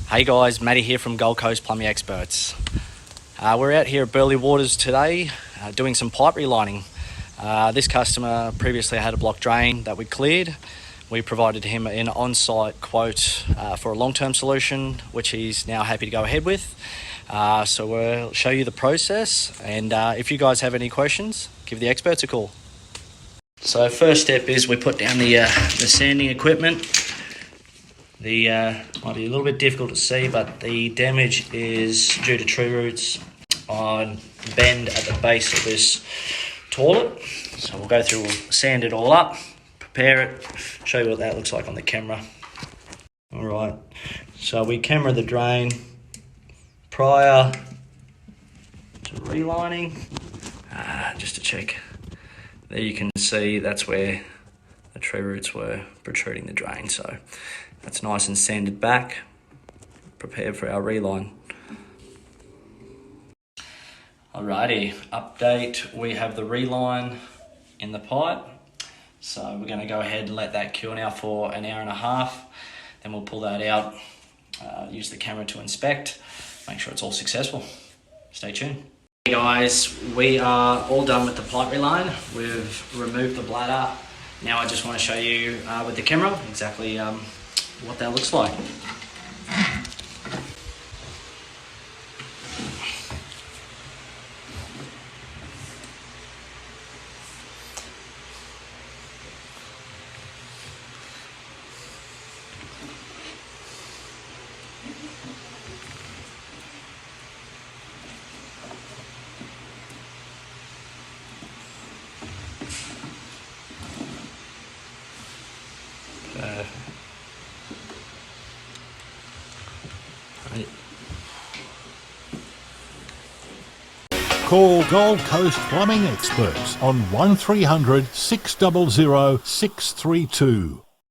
Hey guys, Matti here from Gold Coast Plumbing Experts. We're out here at Burleigh Waters today doing some pipe relining. This customer previously had a blocked drain that we cleared. We provided him an on-site quote for a long-term solution, which he's now happy to go ahead with. So we'll show you the process, and if you guys have any questions, give the experts a call. So first step is we put down the sanding equipment. Might be a little bit difficult to see, but the damage is due to tree roots on the bend at the base of this toilet. So we'll go through, we'll sand it all up, prepare it, show you what that looks like on the camera. All right, so we camera the drain prior to relining, just to check. There you can see that's where the tree roots were protruding the drain. So that's nice and sanded back, prepared for our reline. Alrighty, update, we have the reline in the pipe. So we're gonna go ahead and let that cure now for an hour and a half. Then we'll pull that out, use the camera to inspect, make sure it's all successful. Stay tuned. Hey guys, we are all done with the pipe reline. We've removed the bladder. Now I just want to show you with the camera exactly what that looks like. Call Gold Coast Plumbing Experts on 1300 600 632.